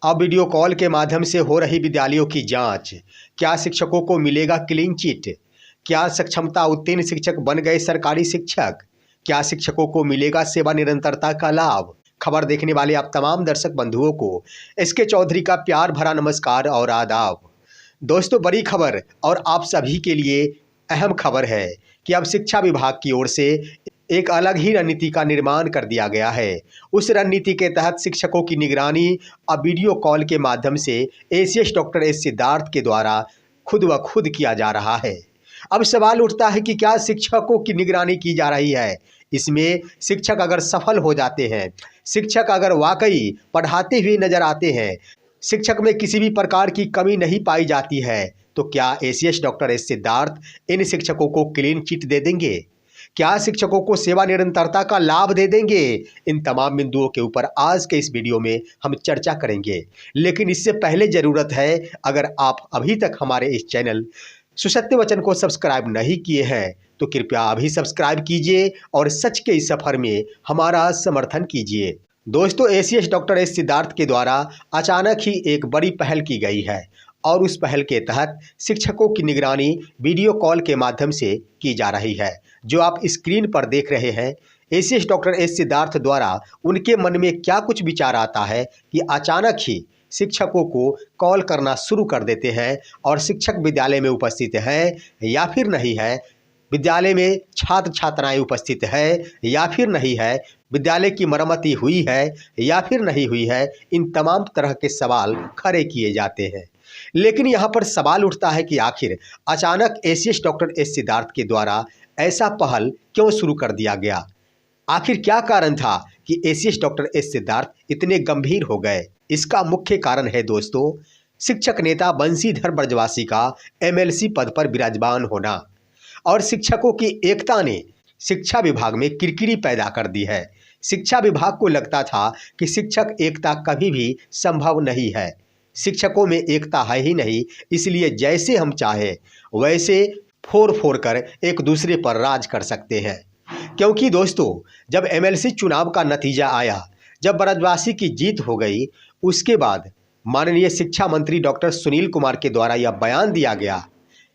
अब video call के माध्यम से हो रही विद्यालयों की जांच। क्या शिक्षकों को मिलेगा क्लीन चिट? क्या सक्षमता उत्तीर्ण शिक्षक बन गए सरकारी शिक्षक? क्या शिक्षकों को मिलेगा सेवा निरंतरता का लाभ? खबर देखने वाले आप तमाम दर्शक बंधुओं को एसके चौधरी का प्यार भरा नमस्कार और आदाब। दोस्तों, बड़ी खबर और आप सभी के लिए अहम खबर है कि अब शिक्षा विभाग की ओर से एक अलग ही रणनीति का निर्माण कर दिया गया है। उस रणनीति के तहत शिक्षकों की निगरानी अब वीडियो कॉल के माध्यम से एसीएस डॉक्टर एस सिद्धार्थ के द्वारा खुद व खुद किया जा रहा है। अब सवाल उठता है कि क्या शिक्षकों की निगरानी की जा रही है? इसमें शिक्षक अगर सफल हो जाते हैं, शिक्षक अगर वाकई पढ़ाते हुए नजर आते हैं, शिक्षक में किसी भी प्रकार की कमी नहीं पाई जाती है, तो क्या एसीएस डॉक्टर एस सिद्धार्थ इन शिक्षकों को क्लीन चिट दे देंगे? क्या शिक्षकों को सेवा निरंतरता का लाभ दे देंगे? इन तमाम बिंदुओं के ऊपर आज के इस वीडियो में हम चर्चा करेंगे। लेकिन इससे पहले जरूरत है, अगर आप अभी तक हमारे इस चैनल सुसत्य वचन को सब्सक्राइब नहीं किए हैं तो कृपया अभी सब्सक्राइब कीजिए और सच के इस सफर में हमारा समर्थन कीजिए। दोस्तों, एसीएस डॉक्टर एस सिद्धार्थ के द्वारा अचानक ही एक बड़ी पहल की गई है और उस पहल के तहत शिक्षकों की निगरानी वीडियो कॉल के माध्यम से की जा रही है। जो आप स्क्रीन पर देख रहे हैं, एसीएस डॉक्टर एस सिद्धार्थ द्वारा उनके मन में क्या कुछ विचार आता है कि अचानक ही शिक्षकों को कॉल करना शुरू कर देते हैं और शिक्षक विद्यालय में उपस्थित है या फिर नहीं है, विद्यालय में छात्र छात्राएं उपस्थित है या फिर नहीं है, विद्यालय की मरम्मती हुई है या फिर नहीं हुई है, इन तमाम तरह के सवाल खड़े किए जाते हैं। लेकिन यहाँ पर सवाल उठता है कि आखिर अचानक एसीएस डॉक्टर एस सिद्धार्थ के द्वारा ऐसा पहल क्यों शुरू कर दिया गया? आखिर क्या कारण था कि एसीएस डॉक्टर एस सिद्धार्थ इतने गंभीर हो गए? इसका मुख्य कारण है दोस्तों, शिक्षक नेता बंशीधर ब्रजवासी का एमएलसी पद पर विराजमान होना और शिक्षकों की एकता ने शिक्षा विभाग में किरकिरी पैदा कर दी है। शिक्षा विभाग को लगता था कि शिक्षक एकता कभी भी संभव नहीं है, शिक्षकों में एकता है ही नहीं, इसलिए जैसे हम चाहे वैसे फोड़ कर एक दूसरे पर राज कर सकते हैं। क्योंकि दोस्तों, जब एमएलसी चुनाव का नतीजा आया, जब ब्रजवासी की जीत हो गई, उसके बाद माननीय शिक्षा मंत्री डॉक्टर सुनील कुमार के द्वारा यह बयान दिया गया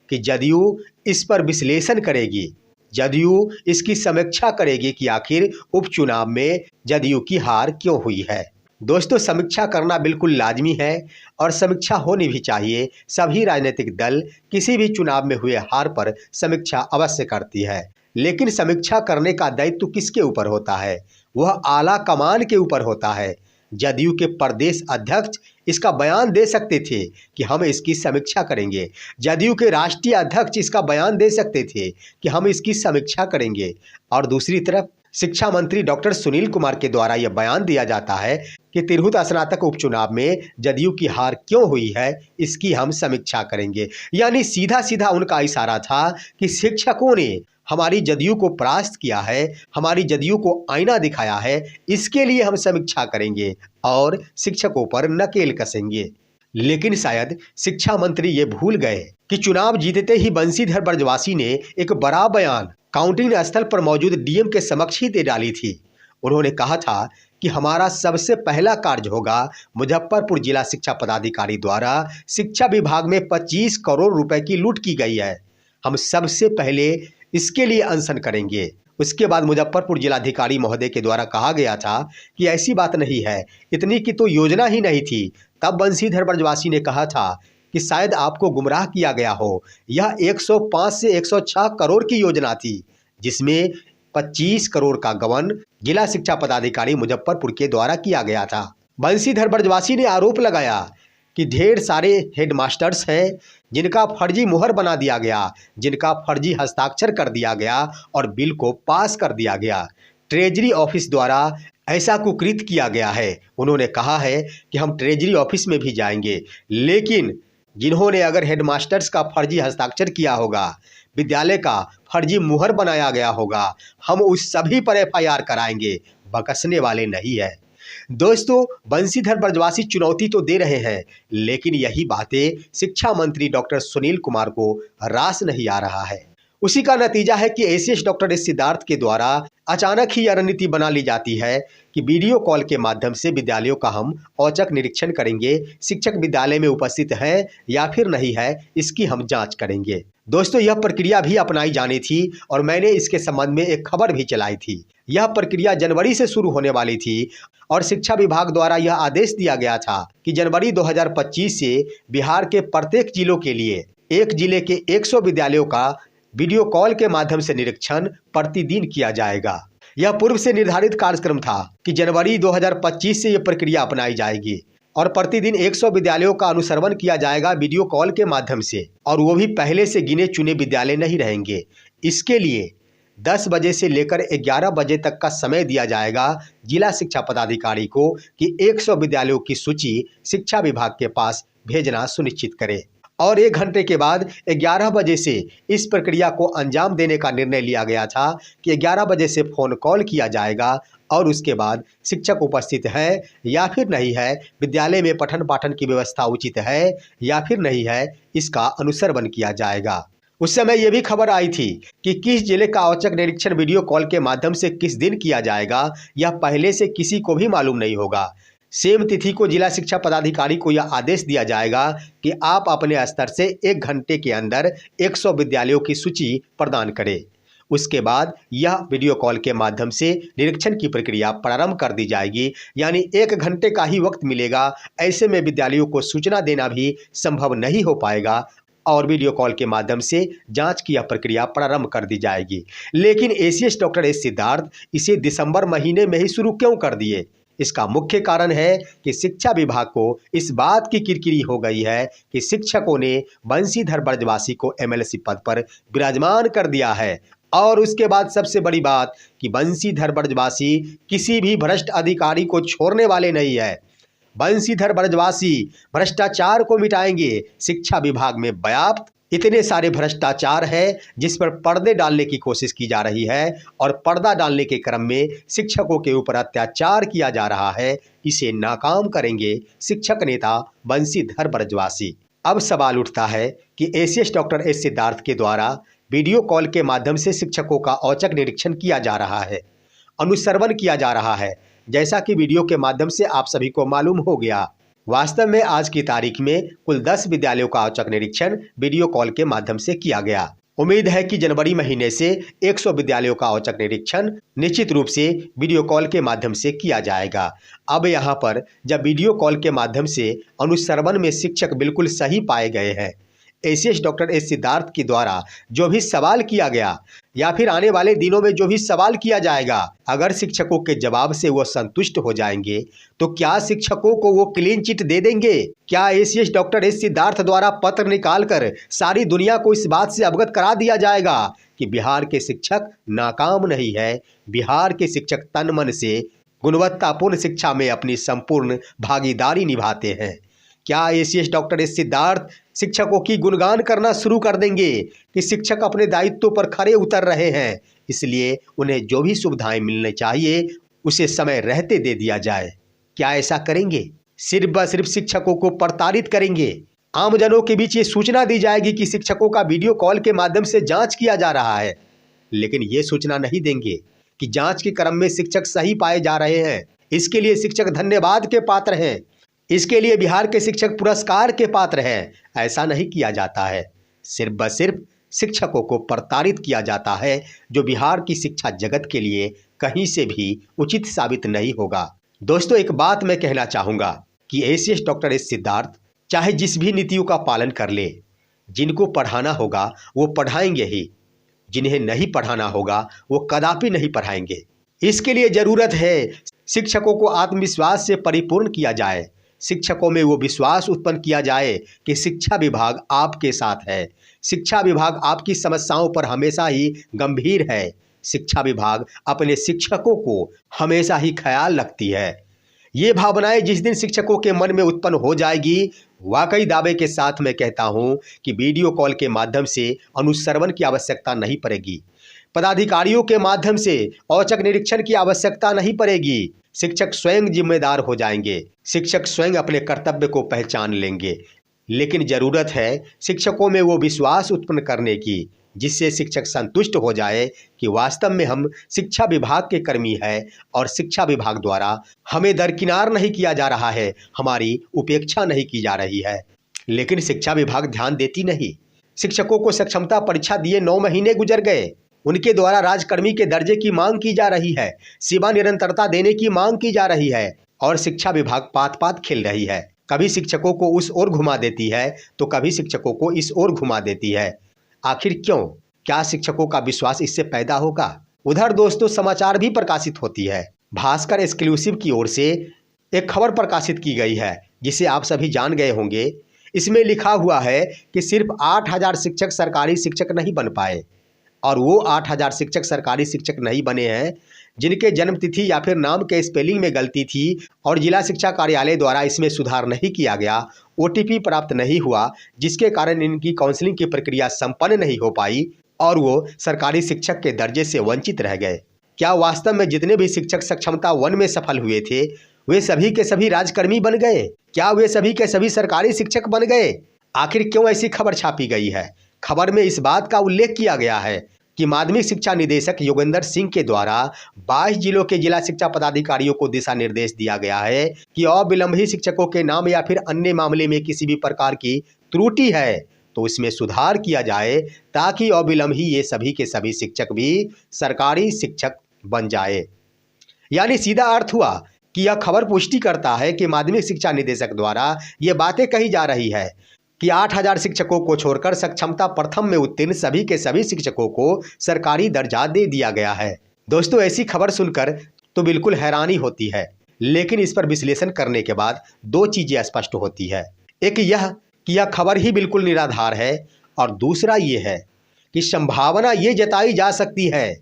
कि जदयू इस पर विश्लेषण करेगी, जदयू इसकी समीक्षा करेगी कि आखिर उपचुनाव में जदयू की हार क्यों हुई है। दोस्तों, समीक्षा करना बिल्कुल लाजमी है और समीक्षा होनी भी चाहिए। सभी राजनीतिक दल किसी भी चुनाव में हुए हार पर समीक्षा अवश्य करती है, लेकिन समीक्षा करने का दायित्व किसके ऊपर होता है? वह आला कमान के ऊपर होता है। जदयू के प्रदेश अध्यक्ष इसका बयान दे सकते थे कि हम इसकी समीक्षा करेंगे, जदयू के राष्ट्रीय अध्यक्ष इसका बयान दे सकते थे कि हम इसकी समीक्षा करेंगे, और दूसरी तरफ शिक्षा मंत्री डॉक्टर सुनील कुमार के द्वारा यह बयान दिया जाता है कि तिरहुत स्नातक उपचुनाव में जदयू की हार क्यों हुई है, इसकी हम समीक्षा करेंगे। यानी सीधा सीधा उनका इशारा था कि शिक्षकों ने हमारी जदयू को परास्त किया है, हमारी जदयू को आईना दिखाया है, इसके लिए हम समीक्षा करेंगे और शिक्षकों पर नकेल कसेंगे। लेकिन शायद शिक्षा मंत्री ये भूल गए कि चुनाव जीतते ही बंशीधर ब्रजवासी ने एक बड़ा बयान काउंटिंग स्थल पर मौजूद डीएम के समक्ष ही दे डाली थी। उन्होंने कहा था कि हमारा सबसे पहला कार्य होगा, मुजफ्फरपुर जिला शिक्षा पदाधिकारी द्वारा शिक्षा विभाग में 25 करोड़ रुपए की लूट की गई है, हम सबसे पहले इसके लिए अनशन करेंगे। उसके बाद मुजफ्फरपुर जिलाधिकारी महोदय के द्वारा कहा गया था कि ऐसी बात नहीं है, इतनी की तो योजना ही नहीं थी। तब बंशीधर ब्रजवासी ने कहा था कि शायद आपको गुमराह किया गया हो, यह 105 से 106 करोड़ की योजना थी, जिसमें 25 करोड़ का गबन जिला शिक्षा पदाधिकारी मुजफ्फरपुर के द्वारा किया गया था। बंशीधर ब्रजवासी ने आरोप लगाया कि ढेर सारे हेडमास्टर्स हैं जिनका फर्जी मुहर बना दिया गया, जिनका फर्जी हस्ताक्षर कर दिया गया और बिल को पास कर दिया गया। ट्रेजरी ऑफिस द्वारा ऐसा कुकृत किया गया है। उन्होंने कहा है कि हम ट्रेजरी ऑफिस में भी जाएंगे, लेकिन जिन्होंने अगर हेडमास्टर्स का फर्जी हस्ताक्षर किया होगा, विद्यालय का फर्जी मुहर बनाया गया होगा, हम उस सभी पर एफआईआर कराएंगे, बकसने वाले नहीं है। दोस्तों, बंशीधर ब्रजवासी चुनौती तो दे रहे हैं, लेकिन यही बातें शिक्षा मंत्री डॉक्टर सुनील कुमार को रास नहीं आ रहा है। उसी का नतीजा है कि एसीएस डॉक्टर एस सिद्धार्थ के द्वारा अचानक ही यह रणनीति बना ली जाती है कि वीडियो कॉल के माध्यम से विद्यालयों का हम औचक निरीक्षण करेंगे, शिक्षक विद्यालय में उपस्थित है या फिर नहीं है, इसकी हम जांच करेंगे। दोस्तों, यह प्रक्रिया भी अपनाई जानी थी और मैंने इसके संबंध में एक खबर भी चलाई थी। यह प्रक्रिया जनवरी से शुरू होने वाली थी और शिक्षा विभाग द्वारा यह आदेश दिया गया था कि जनवरी 2025 से बिहार के प्रत्येक जिलों के लिए एक जिले के 100 विद्यालयों का वीडियो कॉल के माध्यम से निरीक्षण प्रतिदिन किया जाएगा। यह पूर्व से निर्धारित कार्यक्रम था कि जनवरी 2025 से यह प्रक्रिया अपनाई जाएगी और प्रतिदिन 100 विद्यालयों का अनुसरण किया जाएगा वीडियो कॉल के माध्यम से, और वो भी पहले से गिने चुने विद्यालय नहीं रहेंगे। इसके लिए 10 बजे से लेकर 11 बजे तक का समय दिया जाएगा जिला शिक्षा पदाधिकारी को कि 100 विद्यालयों की सूची शिक्षा विभाग के पास भेजना सुनिश्चित करें, और 1 घंटे के बाद 11 बजे से इस प्रक्रिया को अंजाम देने का निर्णय लिया गया था कि 11 बजे से फ़ोन कॉल किया जाएगा और उसके बाद शिक्षक उपस्थित है या फिर नहीं है, विद्यालय में पठन पाठन की व्यवस्था उचित है या फिर नहीं है, इसका अनुसरण किया जाएगा। उस समय यह भी खबर आई थी कि किस जिले का औचक निरीक्षण वीडियो कॉल के माध्यम से किस दिन किया जाएगा, यह पहले से किसी को भी मालूम नहीं होगा। सेम तिथि को जिला शिक्षा पदाधिकारी को यह आदेश दिया जाएगा कि आप अपने स्तर से 1 घंटे के अंदर 100 विद्यालयों की सूची प्रदान करें। उसके बाद यह वीडियो कॉल के माध्यम से निरीक्षण की प्रक्रिया प्रारंभ कर दी जाएगी, यानी 1 घंटे का ही वक्त मिलेगा। ऐसे में विद्यालयों को सूचना देना भी संभव नहीं हो पाएगा और वीडियो कॉल के माध्यम से जांच की यह प्रक्रिया प्रारंभ कर दी जाएगी। लेकिन एसीएस डॉक्टर एस सिद्धार्थ इसे दिसंबर महीने में ही शुरू क्यों कर दिए? इसका मुख्य कारण है कि शिक्षा विभाग को इस बात की किरकिरी हो गई है कि शिक्षकों ने बंशीधर ब्रजवासी को एमएलसी पद पर विराजमान कर दिया है, और उसके बाद सबसे बड़ी बात कि बंशीधर ब्रजवासी किसी भी भ्रष्ट अधिकारी को छोड़ने वाले नहीं है। बंशीधर ब्रजवासी भ्रष्टाचार को मिटाएंगे। शिक्षा विभाग में व्याप्त इतने सारे भ्रष्टाचार है जिस पर पर्दे डालने की कोशिश की जा रही है, और पर्दा डालने के क्रम में शिक्षकों के ऊपर अत्याचार किया जा रहा है। इसे नाकाम करेंगे शिक्षक नेता बंशीधर ब्रजवासी। अब सवाल उठता है कि एसीएस डॉक्टर एस सिद्धार्थ के द्वारा वीडियो कॉल के माध्यम से शिक्षकों का औचक निरीक्षण किया जा रहा है, अनुसरण किया जा रहा है, जैसा कि वीडियो के माध्यम से आप सभी को मालूम हो गया। वास्तव में आज की तारीख में कुल 10 विद्यालयों का औचक निरीक्षण वीडियो कॉल के माध्यम से किया गया। उम्मीद है कि जनवरी महीने से 100 विद्यालयों का औचक निरीक्षण निश्चित रूप से वीडियो कॉल के माध्यम से किया जाएगा। अब यहाँ पर जब वीडियो कॉल के माध्यम से अनुसरण में शिक्षक बिल्कुल सही पाए गए हैं, एसीएस डॉक्टर एस सिद्धार्थ के द्वारा जो भी सवाल किया गया या फिर आने वाले दिनों में जो भी सवाल किया जाएगा, अगर शिक्षकों के जवाब से वो संतुष्ट हो जाएंगे तो क्या शिक्षकों को वो क्लीन चिट दे देंगे? क्या एसीएस डॉक्टर एस सिद्धार्थ द्वारा पत्र निकालकर सारी दुनिया को इस बात से अवगत करा दिया जाएगा कि बिहार के शिक्षक नाकाम नहीं है, बिहार के शिक्षक तन मन से गुणवत्तापूर्ण शिक्षा में अपनी संपूर्ण भागीदारी निभाते हैं? क्या एसीएस डॉक्टर एस सिद्धार्थ शिक्षकों की गुणगान करना शुरू कर देंगे कि शिक्षक अपने दायित्व पर खरे उतर रहे हैं, इसलिए उन्हें जो भी सुविधाएं मिलनी चाहिए उसे समय रहते दे दिया जाए? क्या ऐसा करेंगे? सिर्फ व सिर्फ शिक्षकों को प्रताड़ित करेंगे? आमजनों के बीच ये सूचना दी जाएगी कि शिक्षकों का वीडियो कॉल के माध्यम से जांच किया जा रहा है, लेकिन ये सूचना नहीं देंगे कि जांच के क्रम में शिक्षक सही पाए जा रहे हैं। इसके लिए शिक्षक धन्यवाद के पात्र हैं, इसके लिए बिहार के शिक्षक पुरस्कार के पात्र हैं। ऐसा नहीं किया जाता है। सिर्फ व सिर्फ शिक्षकों को प्रताड़ित किया जाता है, जो बिहार की शिक्षा जगत के लिए कहीं से भी उचित साबित नहीं होगा। दोस्तों, एक बात मैं कहना चाहूँगा कि एसीएस डॉक्टर एस सिद्धार्थ चाहे जिस भी नीतियों का पालन कर ले, जिनको पढ़ाना होगा वो पढ़ाएंगे ही, जिन्हें नहीं पढ़ाना होगा वो कदापि नहीं पढ़ाएंगे। इसके लिए ज़रूरत है शिक्षकों को आत्मविश्वास से परिपूर्ण किया जाए, शिक्षकों में वो विश्वास उत्पन्न किया जाए कि शिक्षा विभाग आपके साथ है, शिक्षा विभाग आपकी समस्याओं पर हमेशा ही गंभीर है, शिक्षा विभाग अपने शिक्षकों को हमेशा ही ख्याल रखती है। ये भावनाएं जिस दिन शिक्षकों के मन में उत्पन्न हो जाएगी, वाकई दावे के साथ मैं कहता हूं कि वीडियो कॉल के माध्यम से अनुसरण की आवश्यकता नहीं पड़ेगी, पदाधिकारियों के माध्यम से औचक निरीक्षण की आवश्यकता नहीं पड़ेगी। शिक्षक स्वयं जिम्मेदार हो जाएंगे, शिक्षक स्वयं अपने कर्तव्य को पहचान लेंगे। लेकिन ज़रूरत है शिक्षकों में वो विश्वास उत्पन्न करने की जिससे शिक्षक संतुष्ट हो जाए कि वास्तव में हम शिक्षा विभाग के कर्मी हैं और शिक्षा विभाग द्वारा हमें दरकिनार नहीं किया जा रहा है, हमारी उपेक्षा नहीं की जा रही है। लेकिन शिक्षा विभाग ध्यान देती नहीं। शिक्षकों को सक्षमता परीक्षा दिए 9 महीने गुजर गए, उनके द्वारा राजकर्मी के दर्जे की मांग की जा रही है, सेवा निरंतरता देने की मांग की जा रही है और शिक्षा विभाग पात पात खेल रही है। कभी शिक्षकों को उस ओर घुमा देती है तो कभी शिक्षकों को इस ओर घुमा देती है। आखिर क्यों? क्या शिक्षकों का विश्वास इससे पैदा होगा? उधर दोस्तों समाचार भी प्रकाशित होती है। भास्कर एक्सक्लूसिव की ओर से एक खबर प्रकाशित की गई है जिसे आप सभी जान गए होंगे। इसमें लिखा हुआ है कि सिर्फ 8,000 शिक्षक सरकारी शिक्षक नहीं बन पाए और वो 8,000 शिक्षक सरकारी शिक्षक नहीं बने हैं जिनके जन्म तिथि या फिर नाम के स्पेलिंग में गलती थी और जिला शिक्षा कार्यालय द्वारा इसमें सुधार नहीं किया गया, OTP प्राप्त नहीं हुआ, जिसके कारण इनकी काउंसलिंग की प्रक्रिया संपन्न नहीं हो पाई और वो सरकारी शिक्षक के दर्जे से वंचित रह गए। क्या वास्तव में जितने भी शिक्षक सक्षमता 1 में सफल हुए थे वे सभी के सभी राजकर्मी बन गए? क्या वे सभी के सभी सरकारी शिक्षक बन गए? आखिर क्यों ऐसी खबर छापी गई है? खबर में इस बात का उल्लेख किया गया है कि माध्यमिक शिक्षा निदेशक योगेंद्र सिंह के द्वारा 22 जिलों के जिला शिक्षा पदाधिकारियों को दिशा निर्देश दिया गया है कि अविलंब ही शिक्षकों के नाम या फिर अन्य मामले में किसी भी प्रकार की त्रुटि है तो इसमें सुधार किया जाए ताकि अविलंब ही ये सभी के सभी शिक्षक भी सरकारी शिक्षक बन जाए। यानी सीधा अर्थ हुआ कि यह खबर पुष्टि करता है कि माध्यमिक शिक्षा निदेशक द्वारा ये बातें कही जा रही है कि 8,000 शिक्षकों को छोड़कर सक्षमता प्रथम में उत्तीर्ण सभी के सभी शिक्षकों को सरकारी दर्जा दे दिया गया है। दोस्तों ऐसी खबर सुनकर तो बिल्कुल हैरानी होती है, लेकिन इस पर विश्लेषण करने के बाद 2 चीजें स्पष्ट होती है। एक यह कि यह खबर ही बिल्कुल निराधार है और दूसरा ये है कि संभावना ये जताई जा सकती है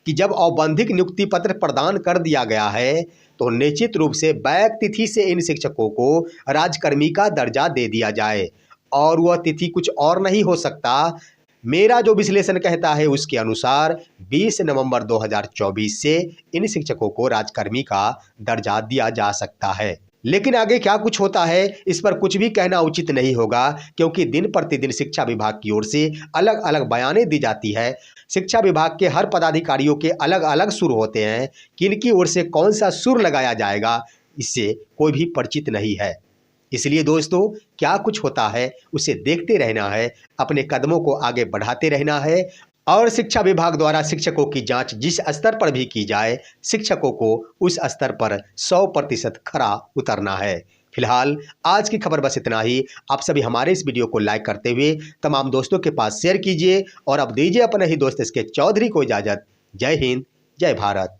कि जब औपबंधिक नियुक्ति पत्र प्रदान कर दिया गया है तो निश्चित रूप से बैक तिथि से इन शिक्षकों को राजकर्मी का दर्जा दे दिया जाए और वह तिथि कुछ और नहीं हो सकता। मेरा जो विश्लेषण कहता है उसके अनुसार 20 नवंबर 2024 से इन शिक्षकों को राजकर्मी का दर्जा दिया जा सकता है। लेकिन आगे क्या कुछ होता है इस पर कुछ भी कहना उचित नहीं होगा, क्योंकि दिन प्रतिदिन शिक्षा विभाग की ओर से अलग अलग बयानें दी जाती है। शिक्षा विभाग के हर पदाधिकारियों के अलग अलग सुर होते हैं, किनकी ओर से कौन सा सुर लगाया जाएगा इससे कोई भी परिचित नहीं है। इसलिए दोस्तों क्या कुछ होता है उसे देखते रहना है, अपने कदमों को आगे बढ़ाते रहना है और शिक्षा विभाग द्वारा शिक्षकों की जांच जिस स्तर पर भी की जाए, शिक्षकों को उस स्तर पर 100% खरा उतरना है। फिलहाल आज की खबर बस इतना ही। आप सभी हमारे इस वीडियो को लाइक करते हुए तमाम दोस्तों के पास शेयर कीजिए और अब दीजिए अपने ही दोस्त इसके चौधरी को इजाजत। जय हिंद, जय भारत।